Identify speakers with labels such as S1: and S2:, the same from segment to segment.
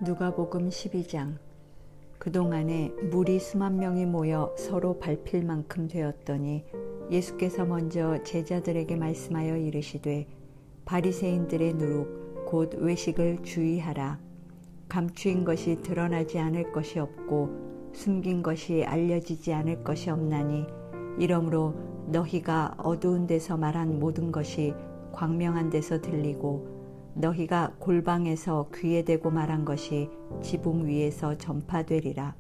S1: 누가복음 12장. 그동안에 무리 수만 명이 모여 서로 밟힐 만큼 되었더니 예수께서 먼저 제자들에게 말씀하여 이르시되 바리새인들의 누룩 곧 외식을 주의하라. 감추인 것이 드러나지 않을 것이 없고 숨긴 것이 알려지지 않을 것이 없나니 이러므로 너희가 어두운 데서 말한 모든 것이 광명한 데서 들리고 너희가 골방에서 귀에 대고 말한 것이 지붕 위에서 전파되리라.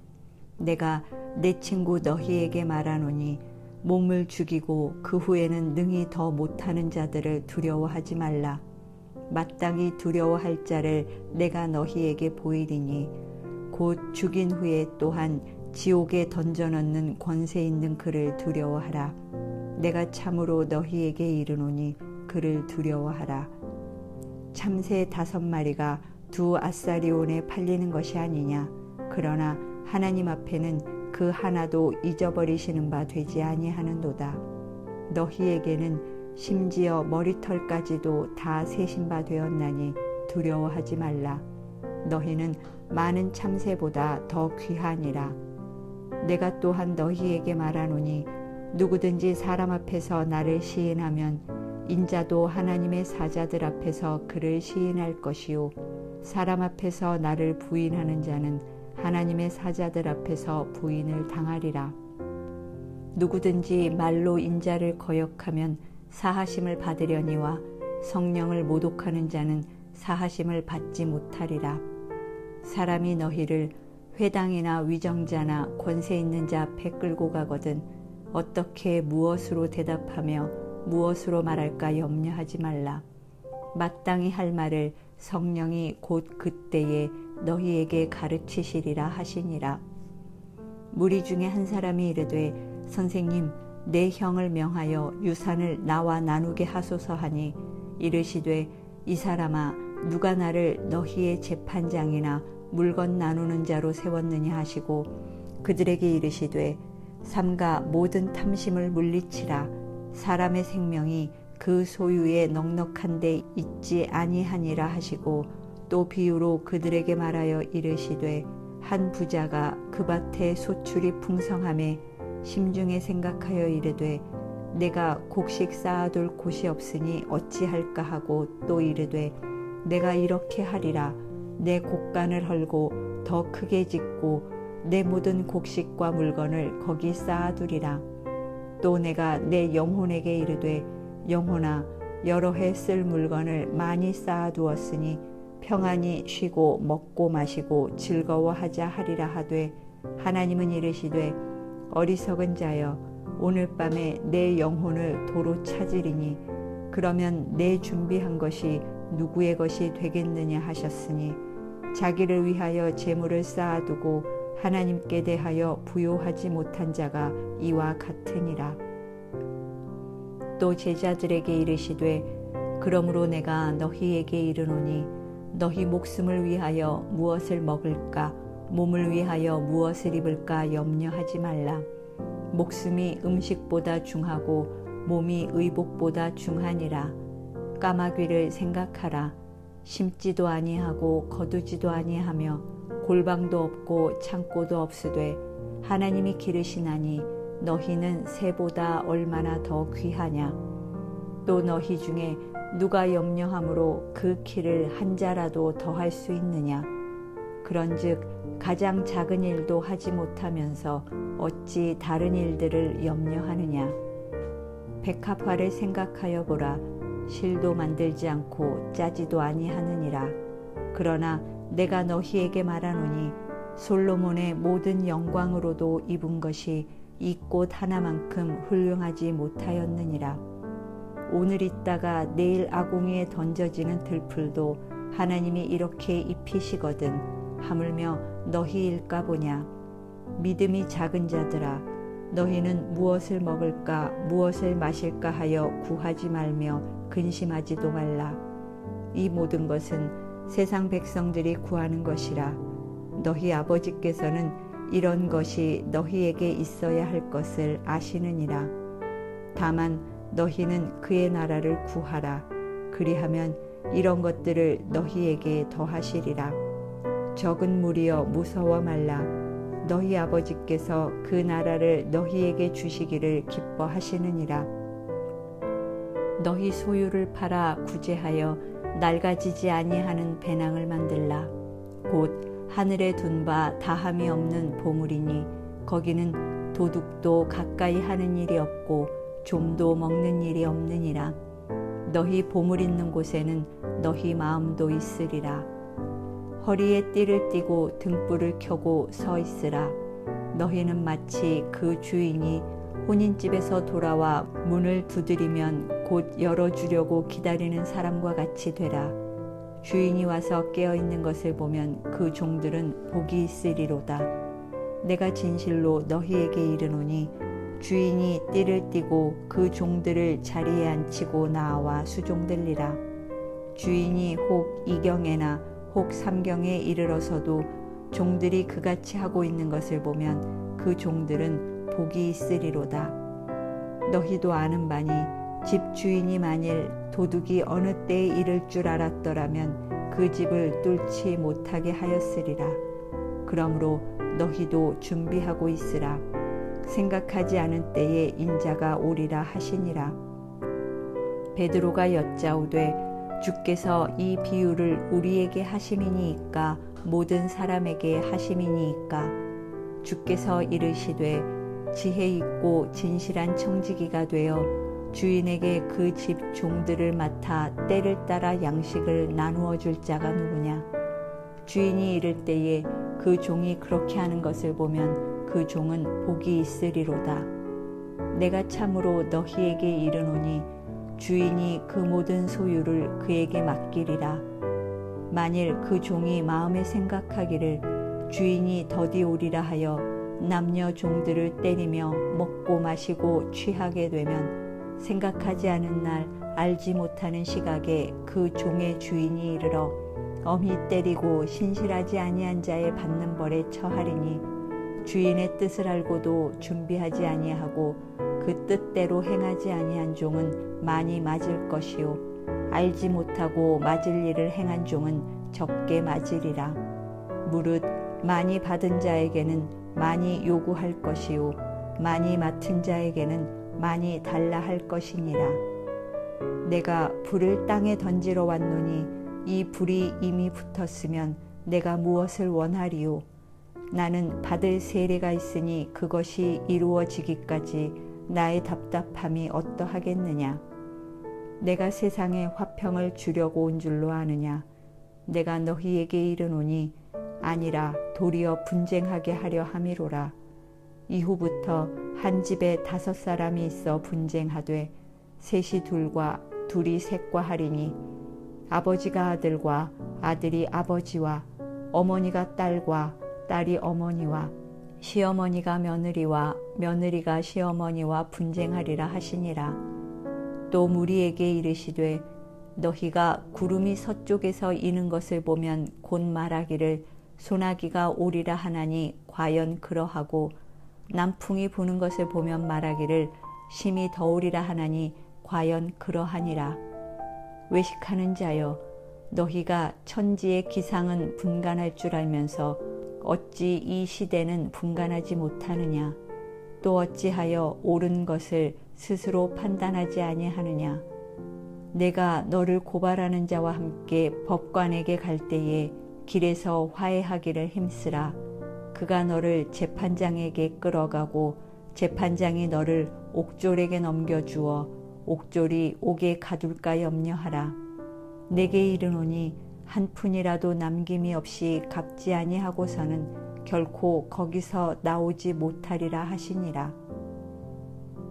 S1: 내가 내 친구 너희에게 말하노니 몸을 죽이고 그 후에는 능히 더 못하는 자들을 두려워하지 말라. 마땅히 두려워할 자를 내가 너희에게 보이리니 곧 죽인 후에 또한 지옥에 던져넣는 권세 있는 그를 두려워하라. 내가 참으로 너희에게 이르노니 그를 두려워하라. 참새 5마리가 2 아사리온에 팔리는 것이 아니냐. 그러나 하나님 앞에는 그 하나도 잊어버리시는 바 되지 아니하는도다. 너희에게는 심지어 머리털까지도 다 세신 바 되었나니 두려워하지 말라. 너희는 많은 참새보다 더 귀하니라. 내가 또한 너희에게 말하노니 누구든지 사람 앞에서 나를 시인하면 인자도 하나님의 사자들 앞에서 그를 시인할 것이요 사람 앞에서 나를 부인하는 자는 하나님의 사자들 앞에서 부인을 당하리라. 누구든지 말로 인자를 거역하면 사하심을 받으려니와 성령을 모독하는 자는 사하심을 받지 못하리라. 사람이 너희를 회당이나 위정자나 권세 있는 자 앞에 끌고 가거든 어떻게 무엇으로 대답하며 무엇으로 말할까 염려하지 말라. 마땅히 할 말을 성령이 곧 그때에 너희에게 가르치시리라 하시니라. 무리 중에 한 사람이 이르되 선생님 내 형을 명하여 유산을 나와 나누게 하소서 하니 이르시되 이 사람아 누가 나를 너희의 재판장이나 물건 나누는 자로 세웠느냐 하시고 그들에게 이르시되 삼가 모든 탐심을 물리치라. 사람의 생명이 그 소유에 넉넉한 데 있지 아니하니라 하시고 또 비유로 그들에게 말하여 이르시되 한 부자가 그 밭에 소출이 풍성함에 심중에 생각하여 이르되 내가 곡식 쌓아둘 곳이 없으니 어찌할까 하고 또 이르되 내가 이렇게 하리라. 내 곡간을 헐고 더 크게 짓고 내 모든 곡식과 물건을 거기 쌓아두리라. 또 내가 내 영혼에게 이르되 영혼아 여러 해 쓸 물건을 많이 쌓아두었으니 평안히 쉬고 먹고 마시고 즐거워하자 하리라 하되 하나님은 이르시되 어리석은 자여 오늘 밤에 내 영혼을 도로 찾으리니 그러면 내 준비한 것이 누구의 것이 되겠느냐 하셨으니 자기를 위하여 재물을 쌓아두고 하나님께 대하여 부요하지 못한 자가 이와 같으니라. 또 제자들에게 이르시되 그러므로 내가 너희에게 이르노니 너희 목숨을 위하여 무엇을 먹을까 몸을 위하여 무엇을 입을까 염려하지 말라. 목숨이 음식보다 중하고 몸이 의복보다 중하니라. 까마귀를 생각하라. 심지도 아니하고 거두지도 아니하며 골방도 없고 창고도 없으되 하나님이 기르시나니 너희는 새보다 얼마나 더 귀하냐. 또 너희 중에 누가 염려함으로 그 키를 한 자라도 더할 수 있느냐. 그런즉 가장 작은 일도 하지 못하면서 어찌 다른 일들을 염려하느냐. 백합화를 생각하여 보라. 실도 만들지 않고 짜지도 아니하느니라. 그러나 내가 너희에게 말하노니 솔로몬의 모든 영광으로도 입은 것이 이 꽃 하나만큼 훌륭하지 못하였느니라. 오늘 있다가 내일 아궁이에 던져지는 들풀도 하나님이 이렇게 입히시거든 하물며 너희일까 보냐. 믿음이 작은 자들아 너희는 무엇을 먹을까 무엇을 마실까 하여 구하지 말며 근심하지도 말라. 이 모든 것은 세상 백성들이 구하는 것이라. 너희 아버지께서는 이런 것이 너희에게 있어야 할 것을 아시느니라. 다만 너희는 그의 나라를 구하라. 그리하면 이런 것들을 너희에게 더하시리라. 적은 무리여 무서워 말라. 너희 아버지께서 그 나라를 너희에게 주시기를 기뻐하시느니라. 너희 소유를 팔아 구제하여 낡아지지 아니하는 배낭을 만들라. 곧 하늘에 둔 바 다함이 없는 보물이니 거기는 도둑도 가까이 하는 일이 없고 좀도 먹는 일이 없느니라. 너희 보물 있는 곳에는 너희 마음도 있으리라. 허리에 띠를 띠고 등불을 켜고 서 있으라. 너희는 마치 그 주인이 혼인집에서 돌아와 문을 두드리면 곧 열어주려고 기다리는 사람과 같이 되라. 주인이 와서 깨어있는 것을 보면 그 종들은 복이 있으리로다. 내가 진실로 너희에게 이르노니 주인이 띠를 띠고 그 종들을 자리에 앉히고 나와 수종들리라. 주인이 혹 이경에나 혹 삼경에 이르러서도 종들이 그같이 하고 있는 것을 보면 그 종들은 복이 있으리로다. 너희도 아는 바니 집 주인이 만일 도둑이 어느 때에 이를 줄 알았더라면 그 집을 뚫지 못하게 하였으리라. 그러므로 너희도 준비하고 있으라. 생각하지 않은 때에 인자가 오리라 하시니라. 베드로가 여짜오되 주께서 이 비유를 우리에게 하심이니이까 모든 사람에게 하심이니이까. 주께서 이르시되 지혜 있고 진실한 청지기가 되어 주인에게 그 집 종들을 맡아 때를 따라 양식을 나누어 줄 자가 누구냐. 주인이 이를 때에 그 종이 그렇게 하는 것을 보면 그 종은 복이 있으리로다. 내가 참으로 너희에게 이르노니 주인이 그 모든 소유를 그에게 맡기리라. 만일 그 종이 마음에 생각하기를 주인이 더디 오리라 하여 남녀 종들을 때리며 먹고 마시고 취하게 되면 생각하지 않은 날 알지 못하는 시각에 그 종의 주인이 이르러 엄히 때리고 신실하지 아니한 자의 받는 벌에 처하리니 주인의 뜻을 알고도 준비하지 아니하고 그 뜻대로 행하지 아니한 종은 많이 맞을 것이요 알지 못하고 맞을 일을 행한 종은 적게 맞으리라. 무릇 많이 받은 자에게는 많이 요구할 것이요 많이 맡은 자에게는 많이 달라 할 것이니라. 내가 불을 땅에 던지러 왔노니 이 불이 이미 붙었으면 내가 무엇을 원하리요. 나는 받을 세례가 있으니 그것이 이루어지기까지 나의 답답함이 어떠하겠느냐. 내가 세상에 화평을 주려고 온 줄로 아느냐. 내가 너희에게 이르노니 아니라 도리어 분쟁하게 하려 함이로라. 이후부터 한 집에 5사람이 있어 분쟁하되 셋이 둘과 둘이 셋과 하리니 아버지가 아들과 아들이 아버지와 어머니가 딸과 딸이 어머니와 시어머니가 며느리와 며느리가 시어머니와 분쟁하리라 하시니라. 또 무리에게 이르시되 너희가 구름이 서쪽에서 이는 것을 보면 곧 말하기를 소나기가 오리라 하나니 과연 그러하고 남풍이 부는 것을 보면 말하기를 심히 더우리라 하나니 과연 그러하니라. 외식하는 자여 너희가 천지의 기상은 분간할 줄 알면서 어찌 이 시대는 분간하지 못하느냐. 또 어찌하여 옳은 것을 스스로 판단하지 아니하느냐. 내가 너를 고발하는 자와 함께 법관에게 갈 때에 길에서 화해하기를 힘쓰라. 그가 너를 재판장에게 끌어가고 재판장이 너를 옥졸에게 넘겨주어 옥졸이 옥에 가둘까 염려하라. 내게 이르노니 한 푼이라도 남김이 없이 갚지 아니하고서는 결코 거기서 나오지 못하리라 하시니라.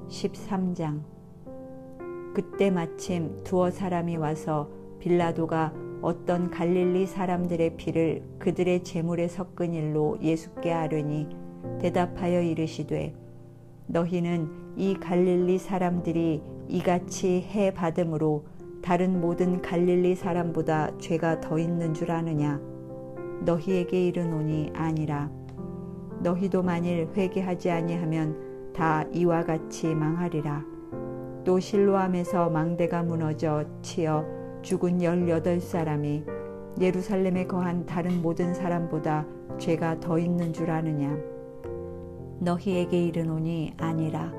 S1: 13장. 그때 마침 두어 사람이 와서 빌라도가 어떤 갈릴리 사람들의 피를 그들의 제물에 섞은 일로 예수께 아뢰니 대답하여 이르시되 너희는 이 갈릴리 사람들이 이같이 해 받음으로 다른 모든 갈릴리 사람보다 죄가 더 있는 줄 아느냐. 너희에게 이르노니 아니라. 너희도 만일 회개하지 아니하면 다 이와 같이 망하리라. 또 실로암에서 망대가 무너져 치어 죽은 18사람이 예루살렘에 거한 다른 모든 사람보다 죄가 더 있는 줄 아느냐? 너희에게 이르노니 아니라.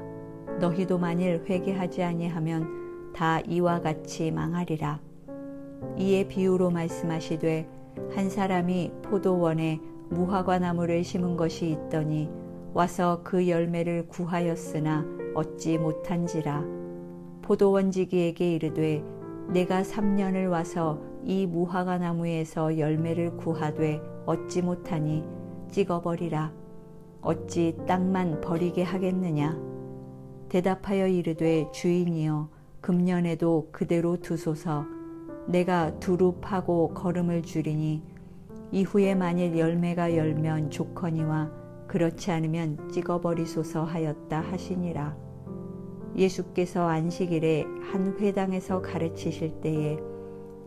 S1: 너희도 만일 회개하지 아니하면 다 이와 같이 망하리라. 이에 비유로 말씀하시되 한 사람이 포도원에 무화과 나무를 심은 것이 있더니 와서 그 열매를 구하였으나 얻지 못한지라. 포도원지기에게 이르되 내가 3년을 와서 이 무화과 나무에서 열매를 구하되 얻지 못하니 찍어버리라. 어찌 땅만 버리게 하겠느냐? 대답하여 이르되 주인이여 금년에도 그대로 두소서. 내가 두루 파고 거름을 주리니 이후에 만일 열매가 열면 좋거니와 그렇지 않으면 찍어버리소서 하였다 하시니라. 예수께서 안식일에 한 회당에서 가르치실 때에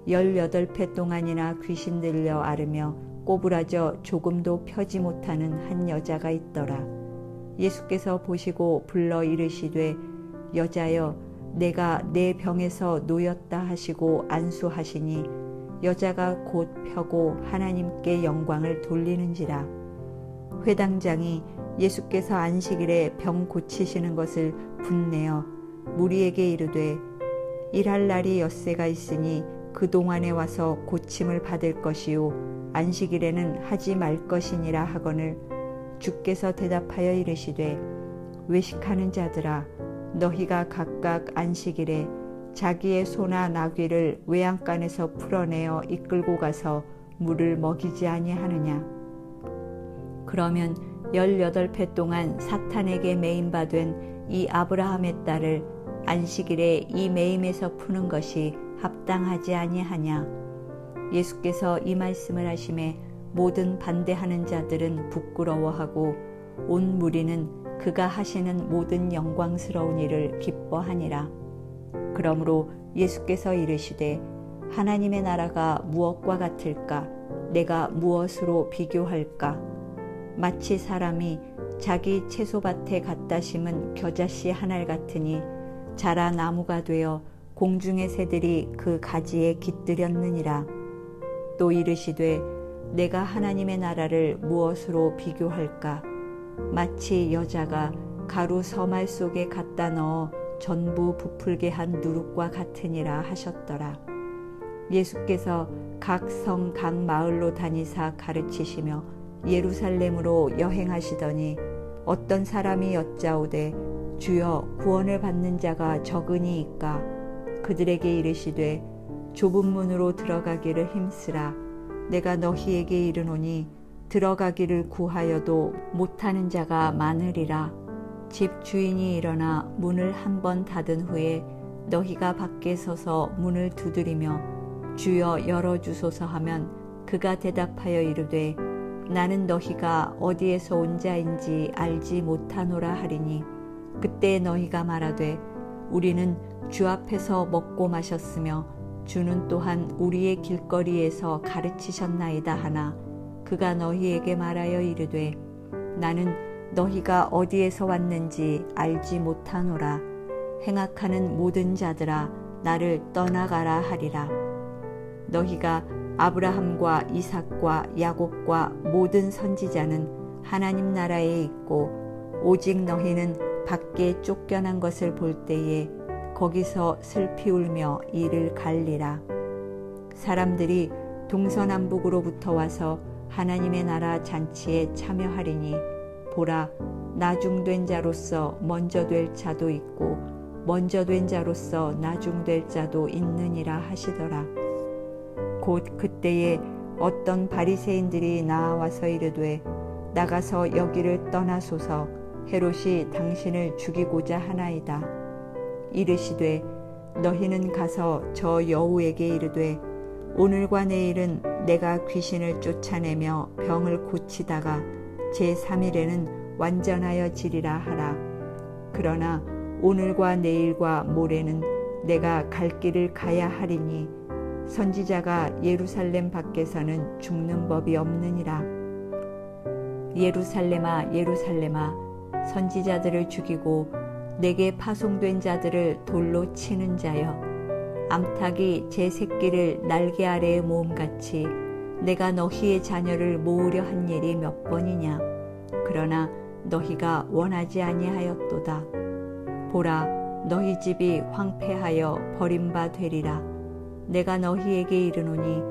S1: 18회 동안이나 귀신 들려 앓으며 꼬부라져 조금도 펴지 못하는 한 여자가 있더라. 예수께서 보시고 불러 이르시되 여자여 내가 내 병에서 놓였다 하시고 안수하시니 여자가 곧 펴고 하나님께 영광을 돌리는지라. 회당장이 예수께서 안식일에 병 고치시는 것을 분내어 무리에게 이르되 일할 날이 엿새가 있으니 그 동안에 와서 고침을 받을 것이요 안식일에는 하지 말 것이니라 하거늘 주께서 대답하여 이르시되 외식하는 자들아 너희가 각각 안식일에 자기의 소나 나귀를 외양간에서 풀어내어 이끌고 가서 물을 먹이지 아니하느냐. 그러면 18회 동안 사탄에게 매임받은 이 아브라함의 딸을 안식일에 이 매임에서 푸는 것이 합당하지 아니하냐. 예수께서 이 말씀을 하심에 모든 반대하는 자들은 부끄러워하고 온 무리는 그가 하시는 모든 영광스러운 일을 기뻐하니라. 그러므로 예수께서 이르시되 하나님의 나라가 무엇과 같을까? 내가 무엇으로 비교할까? 마치 사람이 자기 채소밭에 갖다 심은 겨자씨 한 알 같으니 자라 나무가 되어 공중의 새들이 그 가지에 깃들였느니라. 또 이르시되 내가 하나님의 나라를 무엇으로 비교할까? 마치 여자가 가루 서말 속에 갖다 넣어 전부 부풀게 한 누룩과 같으니라 하셨더라. 예수께서 각 성 각 마을로 다니사 가르치시며 예루살렘으로 여행하시더니 어떤 사람이 여짜오되 주여 구원을 받는 자가 적으니이까? 그들에게 이르시되 좁은 문으로 들어가기를 힘쓰라. 내가 너희에게 이르노니 들어가기를 구하여도 못하는 자가 많으리라. 집 주인이 일어나 문을 한 번 닫은 후에 너희가 밖에 서서 문을 두드리며 주여 열어주소서 하면 그가 대답하여 이르되 나는 너희가 어디에서 온 자인지 알지 못하노라 하리니 그때 너희가 말하되 우리는 주 앞에서 먹고 마셨으며 주는 또한 우리의 길거리에서 가르치셨나이다 하나 그가 너희에게 말하여 이르되 나는 너희가 어디에서 왔는지 알지 못하노라. 행악하는 모든 자들아 나를 떠나가라 하리라. 너희가 아브라함과 이삭과 야곱과 모든 선지자는 하나님 나라에 있고 오직 너희는 밖에 쫓겨난 것을 볼 때에 거기서 슬피 울며 이를 갈리라. 사람들이 동서남북으로부터 와서 하나님의 나라 잔치에 참여하리니 보라 나중된 자로서 먼저 될 자도 있고 먼저 된 자로서 나중될 자도 있느니라 하시더라. 곧 그때에 어떤 바리새인들이 나와서 이르되 나가서 여기를 떠나소서 헤롯이 당신을 죽이고자 하나이다. 이르시되 너희는 가서 저 여우에게 이르되 오늘과 내일은 내가 귀신을 쫓아내며 병을 고치다가 제3일에는 완전하여 지리라 하라. 그러나 오늘과 내일과 모레는 내가 갈 길을 가야 하리니 선지자가 예루살렘 밖에서는 죽는 법이 없느니라. 예루살렘아 예루살렘아 선지자들을 죽이고 내게 파송된 자들을 돌로 치는 자여 암탉이 제 새끼를 날개 아래에 모음같이 내가 너희의 자녀를 모으려 한 일이 몇 번이냐. 그러나 너희가 원하지 아니하였도다. 보라, 너희 집이 황폐하여 버림바 되리라. 내가 너희에게 이르노니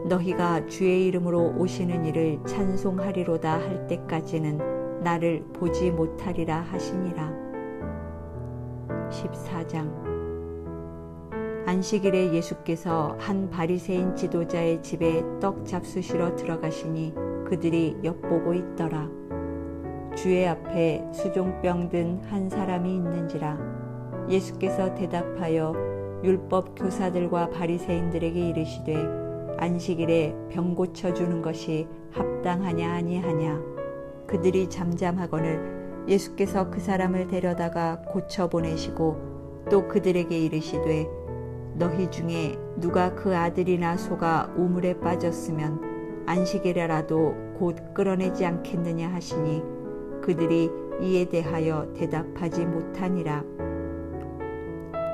S1: 너희가 주의 이름으로 오시는 이를 찬송하리로다 할 때까지는 나를 보지 못하리라 하시니라. 14장. 안식일에 예수께서 한 바리새인 지도자의 집에 떡 잡수시러 들어가시니 그들이 엿보고 있더라. 주의 앞에 수종병 든 한 사람이 있는지라. 예수께서 대답하여 율법 교사들과 바리새인들에게 이르시되 안식일에 병 고쳐주는 것이 합당하냐 아니하냐. 그들이 잠잠하거늘 예수께서 그 사람을 데려다가 고쳐보내시고 또 그들에게 이르시되 너희 중에 누가 그 아들이나 소가 우물에 빠졌으면 안식일에라도 곧 끌어내지 않겠느냐 하시니 그들이 이에 대하여 대답하지 못하니라.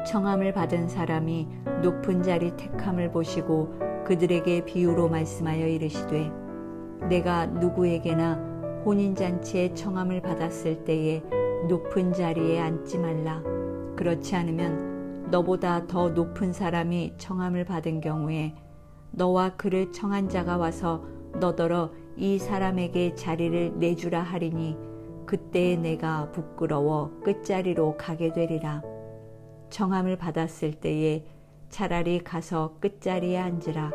S1: 청함을 받은 사람이 높은 자리 택함을 보시고 그들에게 비유로 말씀하여 이르시되 내가 누구에게나 혼인잔치에 청함을 받았을 때에 높은 자리에 앉지 말라. 그렇지 않으면 너보다 더 높은 사람이 청함을 받은 경우에 너와 그를 청한 자가 와서 너더러 이 사람에게 자리를 내주라 하리니 그때에 내가 부끄러워 끝자리로 가게 되리라. 청함을 받았을 때에 차라리 가서 끝자리에 앉으라.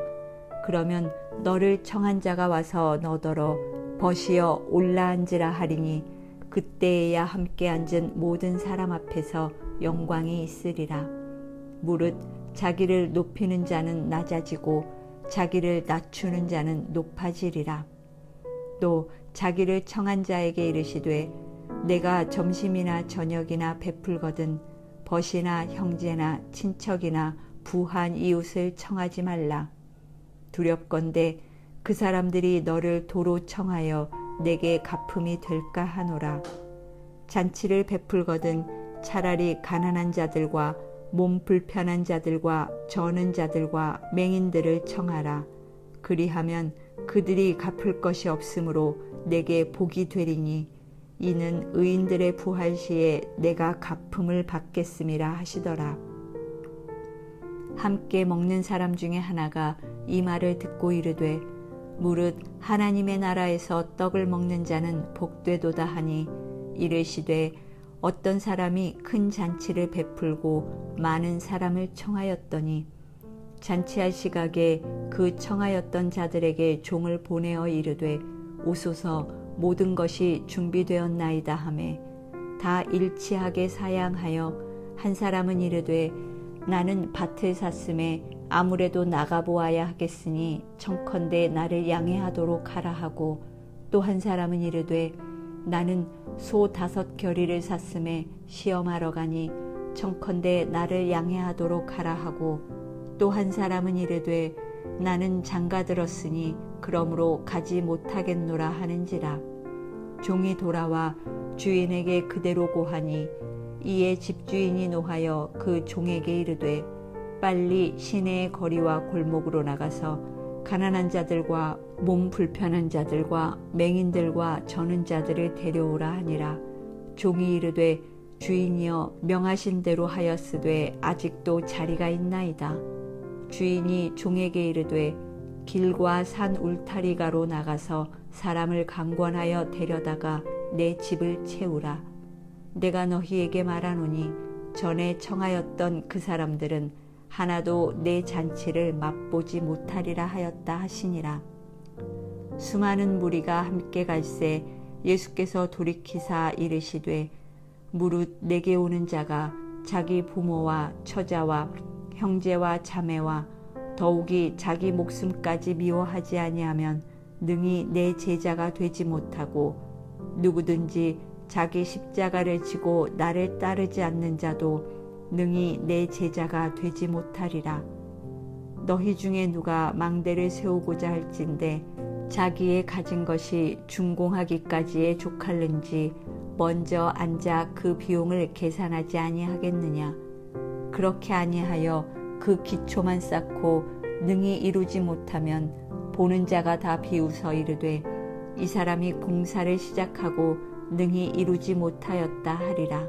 S1: 그러면 너를 청한 자가 와서 너더러 벗이어 올라앉으라 하리니 그때에야 함께 앉은 모든 사람 앞에서 영광이 있으리라. 무릇 자기를 높이는 자는 낮아지고 자기를 낮추는 자는 높아지리라. 또 자기를 청한 자에게 이르시되 내가 점심이나 저녁이나 베풀거든 벗이나 형제나 친척이나 부한 이웃을 청하지 말라. 두렵건대 그 사람들이 너를 도로 청하여 내게 갚음이 될까 하노라. 잔치를 베풀거든 차라리 가난한 자들과 몸 불편한 자들과 저는 자들과 맹인들을 청하라. 그리하면 그들이 갚을 것이 없으므로 내게 복이 되리니 이는 의인들의 부활 시에 내가 갚음을 받겠음이라 하시더라. 함께 먹는 사람 중에 하나가 이 말을 듣고 이르되 무릇 하나님의 나라에서 떡을 먹는 자는 복되도다 하니 이르시되 어떤 사람이 큰 잔치를 베풀고 많은 사람을 청하였더니 잔치할 시각에 그 청하였던 자들에게 종을 보내어 이르되 오소서 모든 것이 준비되었나이다 하매 다 일치하게 사양하여 한 사람은 이르되 나는 밭을 샀음에 아무래도 나가보아야 하겠으니 청컨대 나를 양해하도록 하라 하고 또 한 사람은 이르되 나는 소 5겨리를 샀음에 시험하러 가니 청컨대 나를 양해하도록 하라 하고 또 한 사람은 이르되 나는 장가들었으니 그러므로 가지 못하겠노라 하는지라. 종이 돌아와 주인에게 그대로 고하니 이에 집주인이 노하여 그 종에게 이르되 빨리 시내의 거리와 골목으로 나가서 가난한 자들과 몸 불편한 자들과 맹인들과 저는 자들을 데려오라 하니라. 종이 이르되 주인이여 명하신 대로 하였으되 아직도 자리가 있나이다. 주인이 종에게 이르되 길과 산 울타리가로 나가서 사람을 강권하여 데려다가 내 집을 채우라. 내가 너희에게 말하노니 전에 청하였던 그 사람들은 하나도 내 잔치를 맛보지 못하리라 하였다 하시니라. 수많은 무리가 함께 갈새 예수께서 돌이키사 이르시되 무릇 내게 오는 자가 자기 부모와 처자와 형제와 자매와 더욱이 자기 목숨까지 미워하지 아니하면 능히 내 제자가 되지 못하고 누구든지 자기 십자가를 지고 나를 따르지 않는 자도 능히 내 제자가 되지 못하리라. 너희 중에 누가 망대를 세우고자 할진대 자기의 가진 것이 준공하기까지에 족할는지 먼저 앉아 그 비용을 계산하지 아니하겠느냐. 그렇게 아니하여 그 기초만 쌓고 능히 이루지 못하면 보는 자가 다 비웃어 이르되 이 사람이 공사를 시작하고 능히 이루지 못하였다 하리라.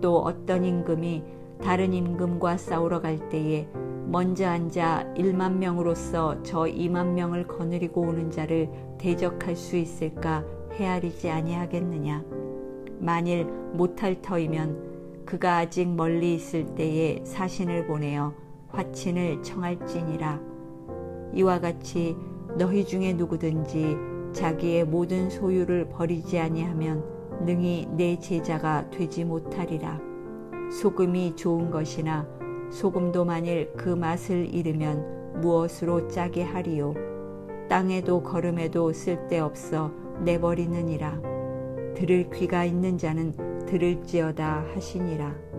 S1: 또 어떤 임금이 다른 임금과 싸우러 갈 때에 먼저 앉아 1만 명으로서 저 2만 명을 거느리고 오는 자를 대적할 수 있을까 헤아리지 아니하겠느냐. 만일 못할 터이면 그가 아직 멀리 있을 때에 사신을 보내어 화친을 청할지니라. 이와 같이 너희 중에 누구든지 자기의 모든 소유를 버리지 아니하면 능히 내 제자가 되지 못하리라. 소금이 좋은 것이나 소금도 만일 그 맛을 잃으면 무엇으로 짜게 하리요. 땅에도 거름에도 쓸데없어 내버리느니라. 들을 귀가 있는 자는 들을지어다 하시니라.